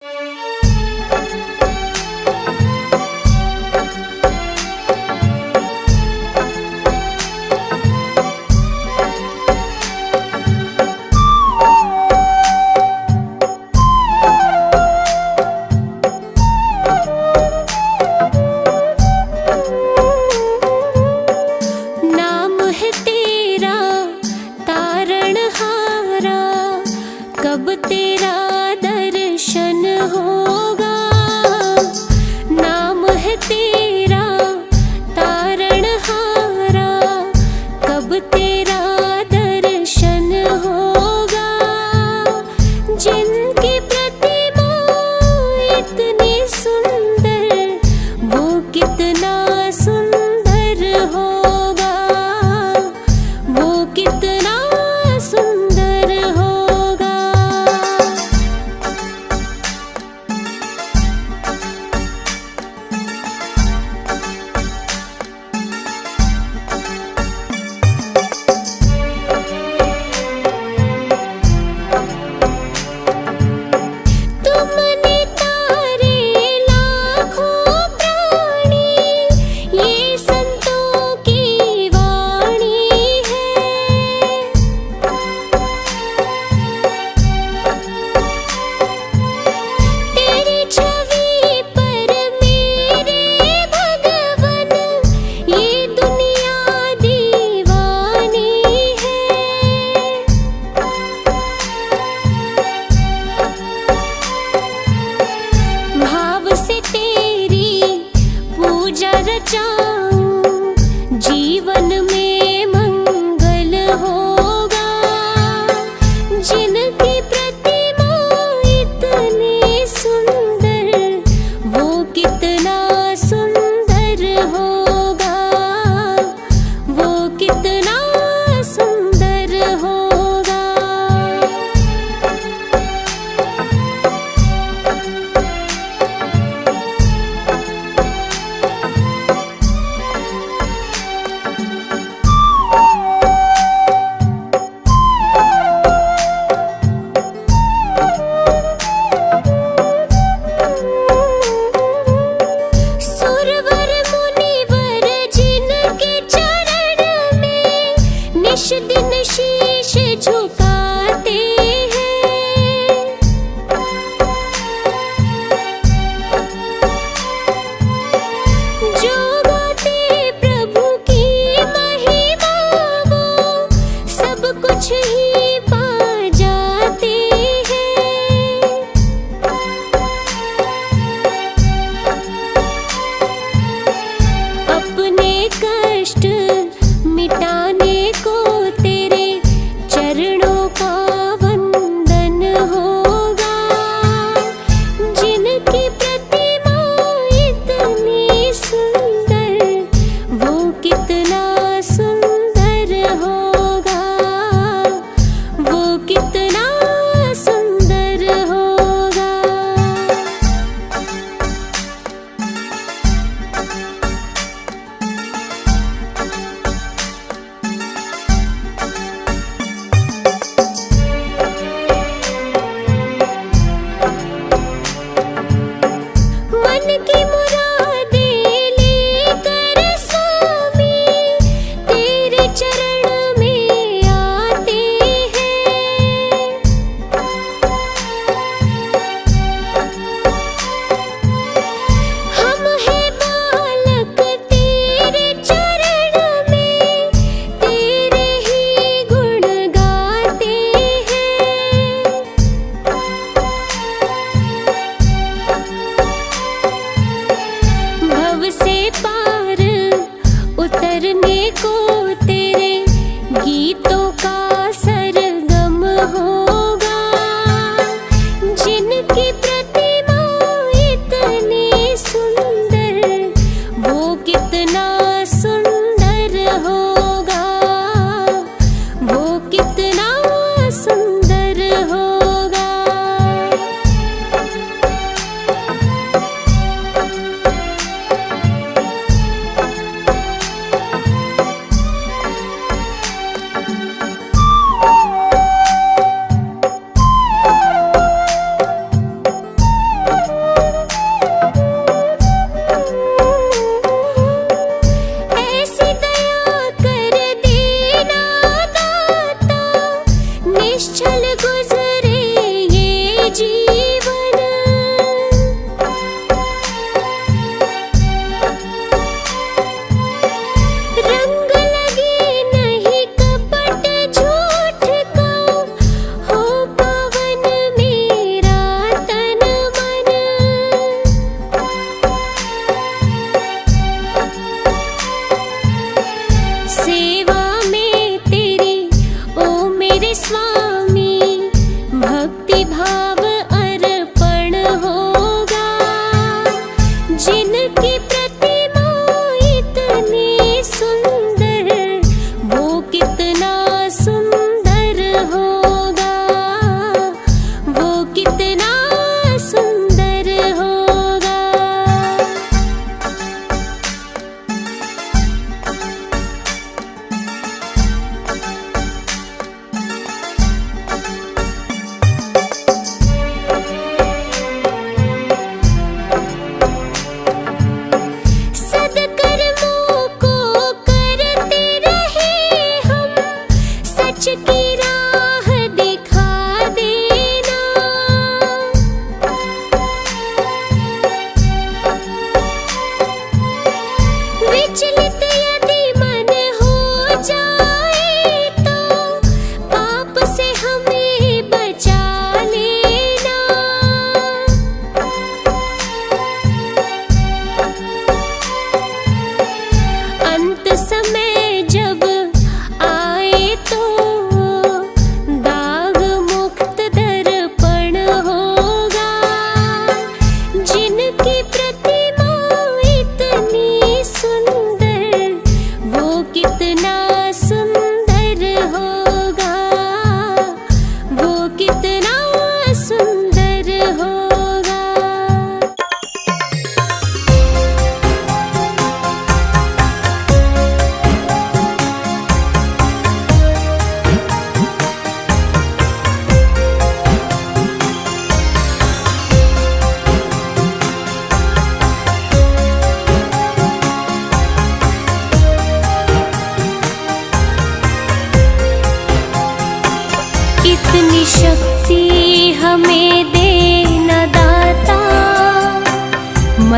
नाम है तेरा तारणहारा, कब तेरा दर्शन होगा। नाम है तेरा तारणहारा, कब तेरा दर्शन होगा। जिनकी प्रतिमा इतनी सुंदर, वो कितना सुंदर होगा, वो कितना सुंदर होगा। तुमने तारे लाखों प्राणी, ये संतों की वाणी है। तेरी छवि पर मेरे भगवन, ये दुनिया दीवानी है। भाव से तेरी पूजा रचाऊं, जीवन में मंगल होगा। जिनकी प्रतिमा इतनी सुंदर, वो कितना सुंदर होगा, वो कितना सुंदर होगा।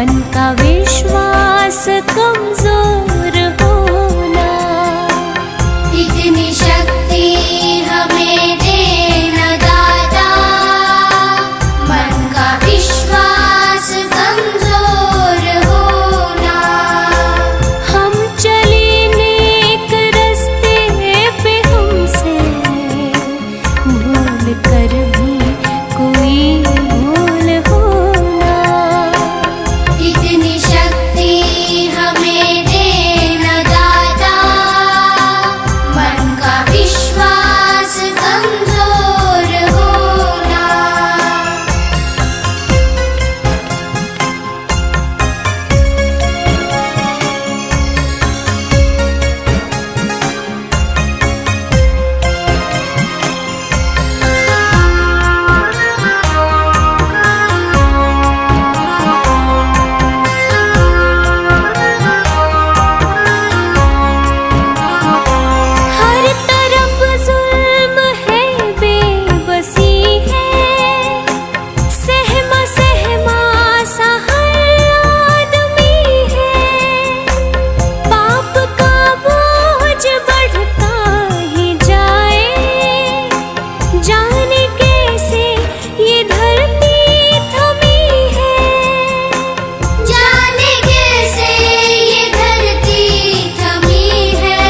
मन का विश्वास कमजोर होना। इतनी शक्ति हमें देना दाता, मन का विश्वास कमजोर होना। हम चले नेक रास्ते पे, हमसे भूल कर भी कोई भूल होना। इतनी शक्ति हमें देना दाता, मन का विश्वास कमजोर होना। हर तरफ जुल्म है, बेबसी है, सहमा सहमा सा हर आदमी है। पाप का बोझ बढ़ता ही जाए, जाने कैसे ये धरती थमी है। जाने कैसे ये धरती थमी है।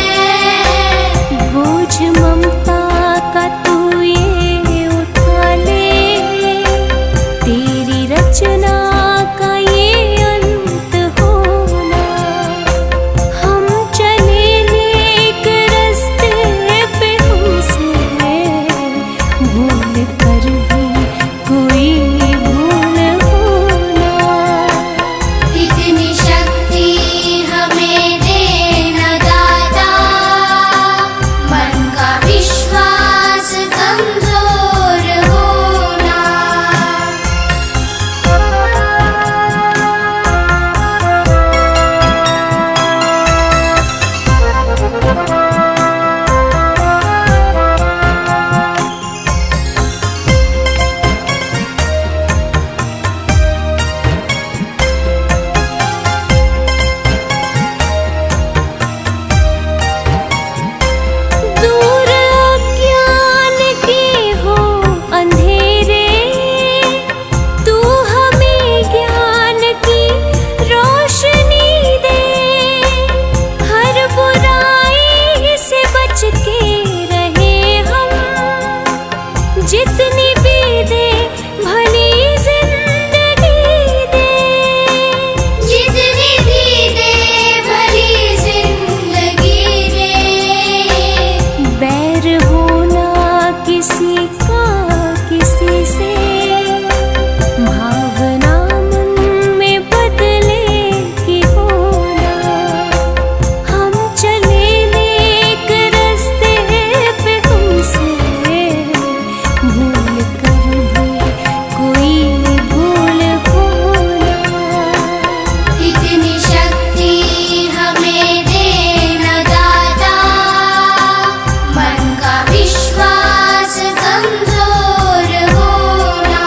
बोझ ममता का तू ये उठा ले, तेरी रचना का ये अंत होना। हम चले नेक रास्ते पे, हमसे भूल कर भी कोई भूल होना। इतनी शक्ति हमें देना दाता, मन का विश्वास कमजोर होना। दूर अज्ञान के हो अंधेरे, तू हमें ज्ञान की रोशनी दे। हर बुराई से बच के रहे हम, जितनी भी दे भली जिंदगी दे। जितनी भी दे भली जिंदगी दे। बैर होना किसी का किसी से, भावना मन में बदले की होना। हम चले नेक रास्ते पे, हमसे भूल कर भी कोई भूल होना। इतनी शक्ति हमें देना दाता, मन का विश्वास कमजोर होना।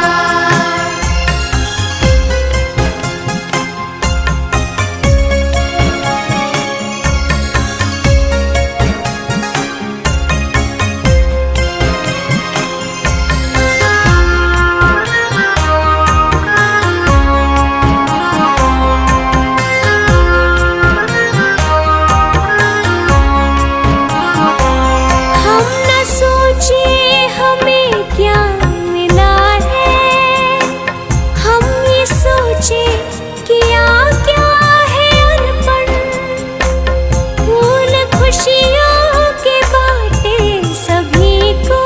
हम न सोचे हमें क्या मिला है, हम ये सोचे किया क्या है अर्पण। फूल खुशियों के बाटे सभी को,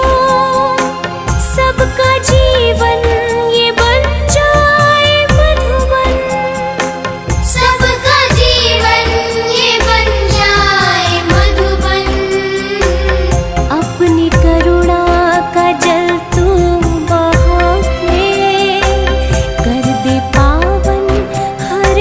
सबका जीवन ये बन जाए मधुबन। सबका जीवन ये बन जाए मधुबन। अपनी करुणा का जल तू बहा के, कर दे पावन हर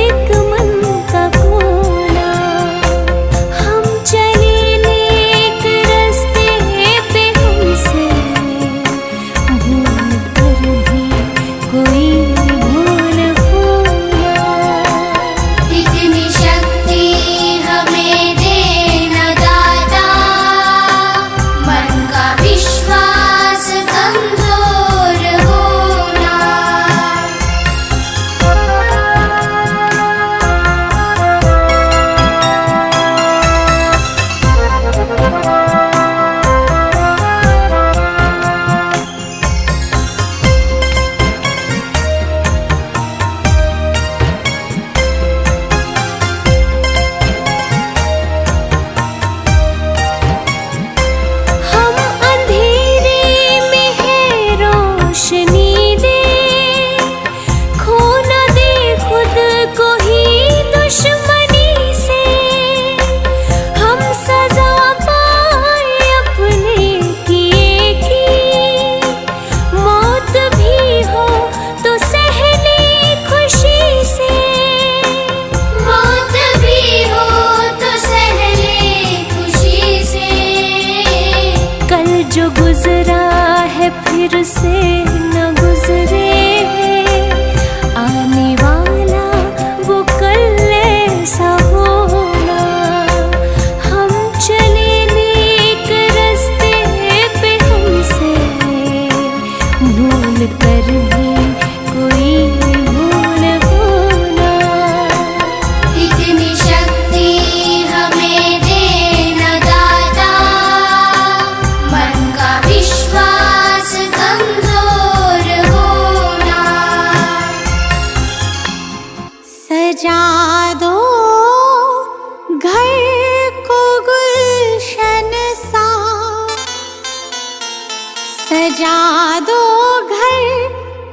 सजा दो घर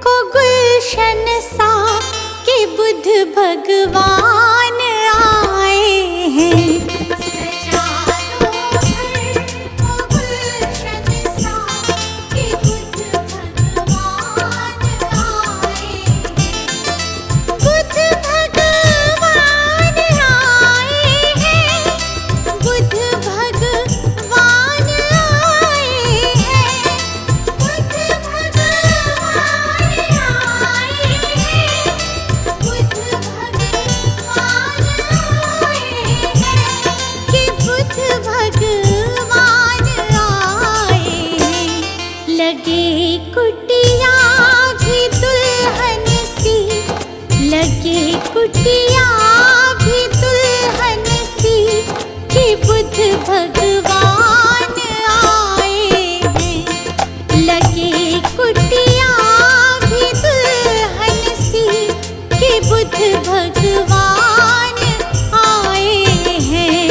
को गुलशन सा कि बुद्ध भगवान आए हैं। सजा दो घर को गुलशन सा कि बुद्ध भगवान आए हैं। बुद्ध भगवान आए हैं। बुद्ध भगवान आए हैं। बुद्ध भगवान आए हैं। बुद्ध भगवान आए हैं कि बुद्ध भगवान आए हैं। लगे कुटिया भी दुल्हन सी, लगे कुटिया भी दुल्हन सी कि बुद्ध भगवान आए हैं। लगे कुटिया भी दुल्हन सी कि बुद्ध भगवान आए हैं।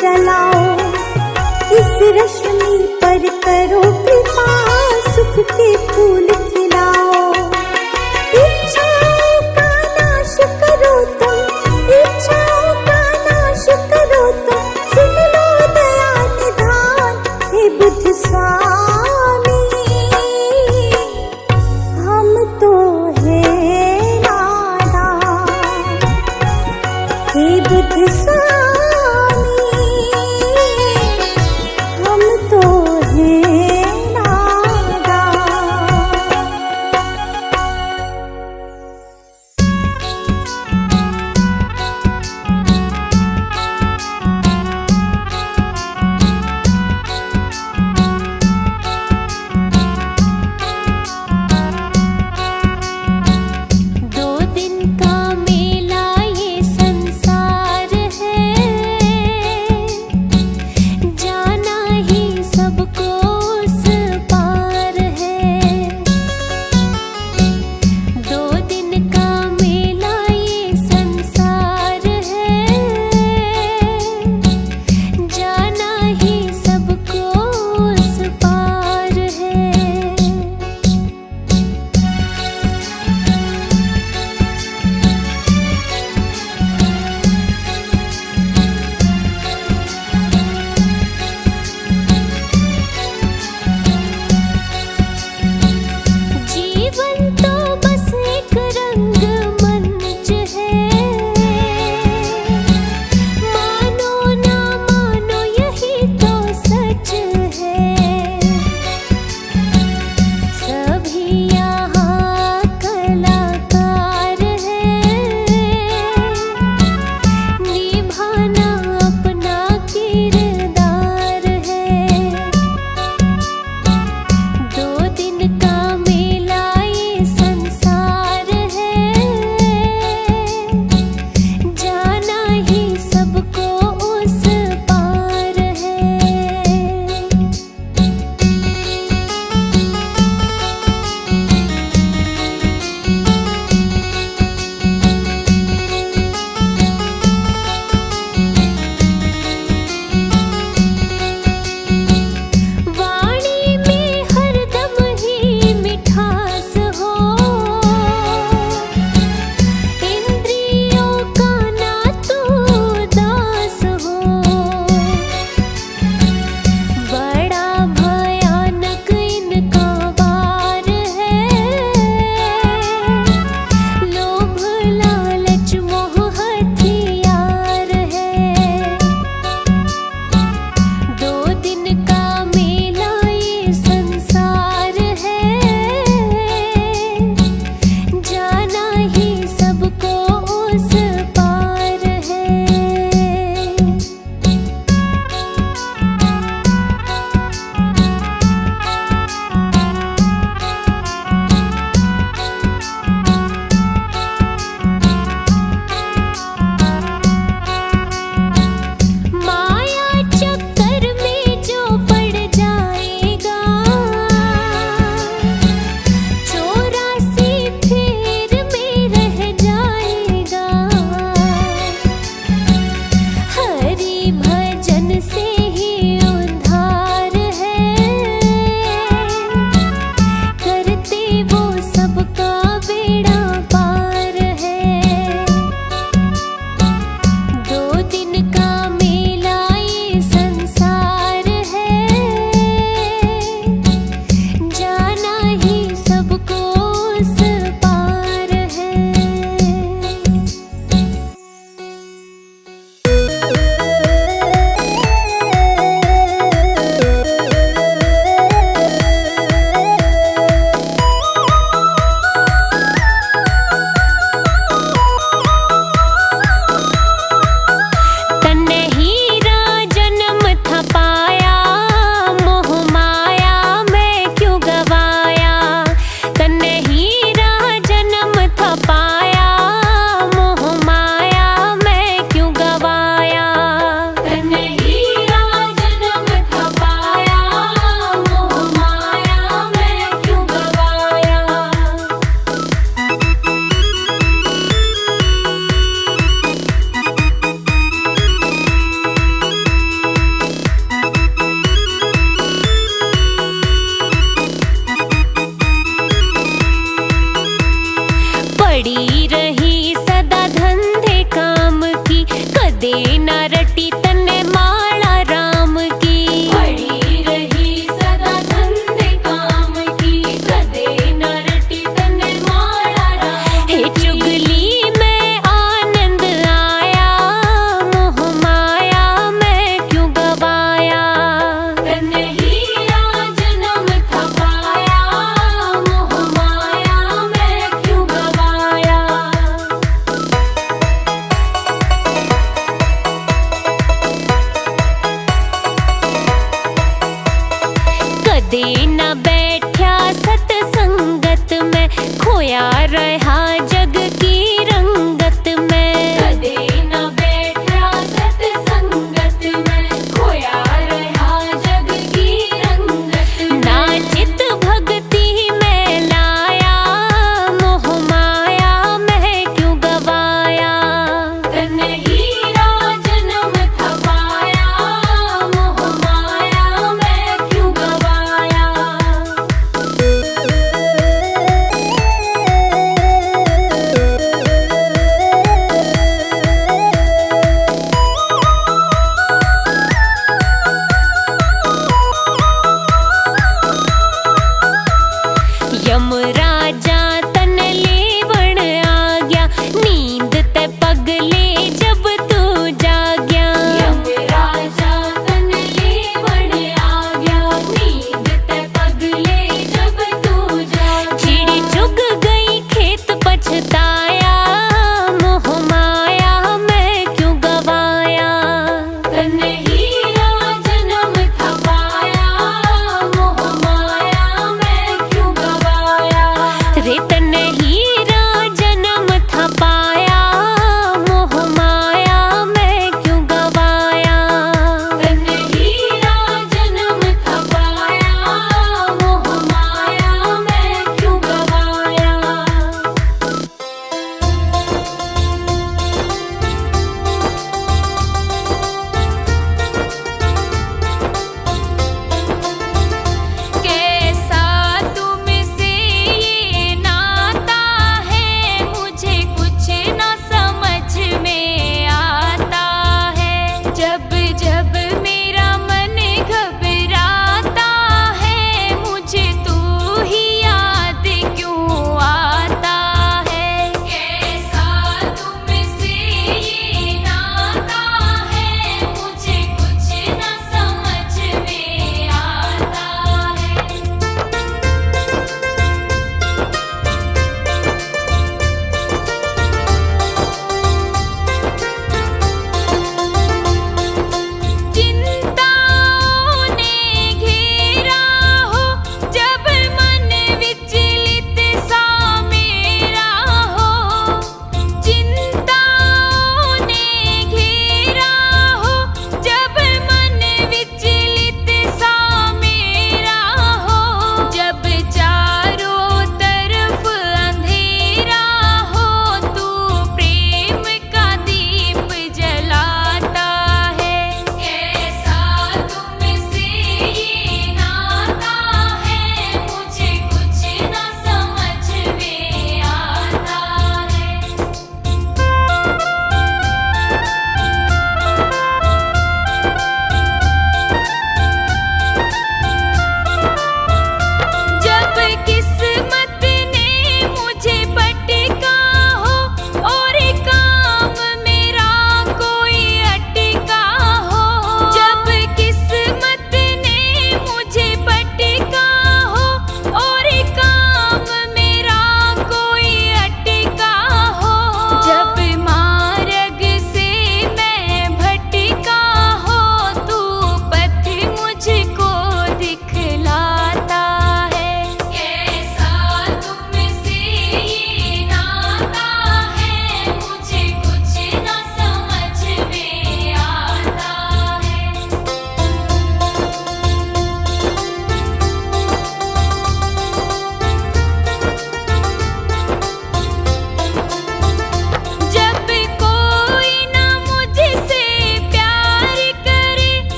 जलाओ, इस रश्मि पर करो कृपा, सुख के फूल खिलाओ। इच्छाओं का नाश करो तुम, इच्छाओं का नाश करो तुम, सुन लो दया निधान हे बुद्ध स्वामी। हम तो है नादान हे बुद्ध स्वामी, हम तो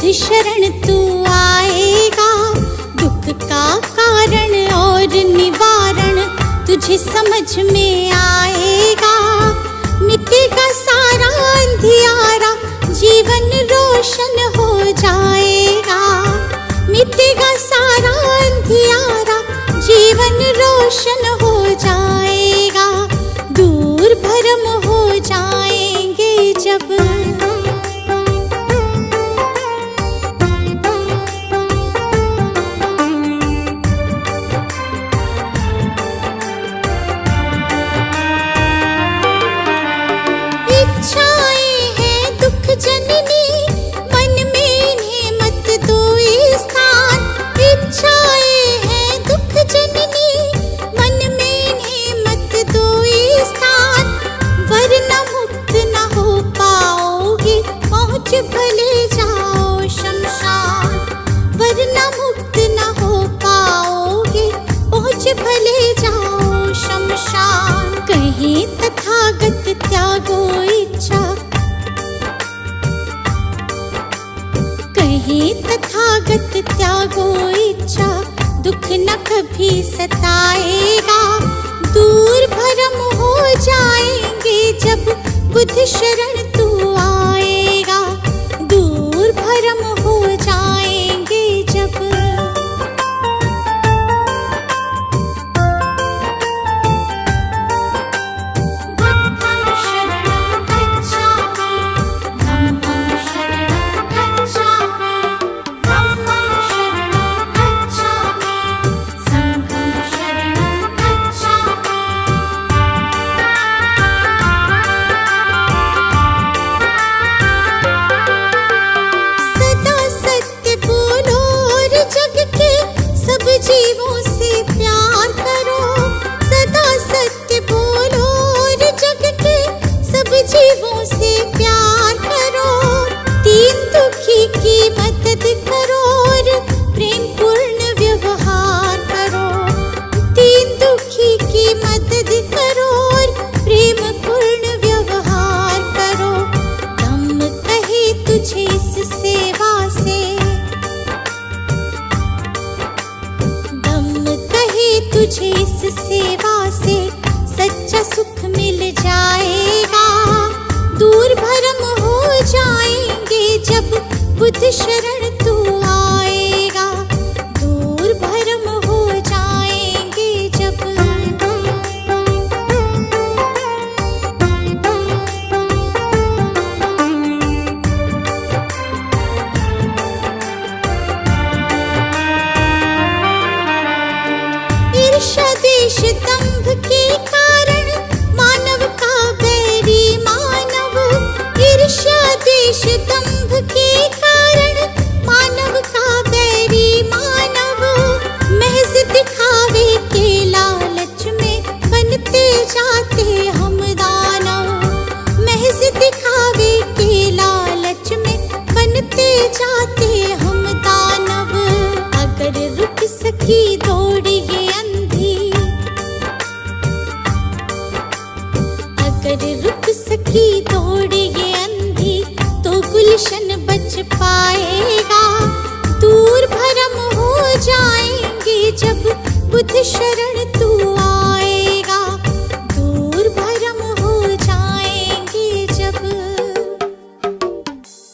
बुद्ध शरण तू आएगा, दुख का कारण और निवारण तुझे समझ में आएगा। मिटेगा सारा अंधियारा, जीवन रोशन हो जाएगा। मिटेगा सारा अंधियारा, जीवन रोशन हो जाएगा। दूर भरम हो जाएंगे जब भले जाओ शमशान, वरना मुक्त न हो पाओगे, पहुँच भले जाओ शमशान। कहीं तथागत त्यागो इच्छा, कहीं तथागत त्यागो इच्छा, दुख न कभी सताएगा। दूर भरम हो जाएंगे जब बुद्ध शरण तू आएगा। दूर भरम हो जाएंगे जब बुद्धं शरणं गच्छामि, धम्मं शरणं गच्छामि, धम्मं शरणं गच्छामि, संघं शरणं गच्छामि। सब जीवों से प्यार करो, सदा सत्य बोलो और जग के सब जीवों से प्यार करो। दीन दुखी की मदद करो और प्रेम पूर्ण व्यवहार करो। दीन दुखी की मदद करो और प्रेम पूर्ण व्यवहार करो। धम्म कहे तुझे इस सेवा से, तुझे इस सेवा से सच्चा सुख मिल जाएगा। दूर भरम हो जाएंगे जब बुद्ध शरण तू आएगा। दूर भरम हो जाएंगे जब ईर्ष्या द्वेष दंभ के कारण मानव का बैरी मानव। ईर्ष्या द्वेष दंभ के कारण मानव का बैरी मानव। महज दिखावे के लालच में बनते जाते हम दानव। महज दिखावे के लालच में बनते जाते हम दानव। अगर रुक सकी दौड़ ये अंधी, अगर रुक सकी दौड़ ये अंधी, तो गुलशन बच पाएगा। दूर भरम हो जाएंगे जब बुद्ध शरण तू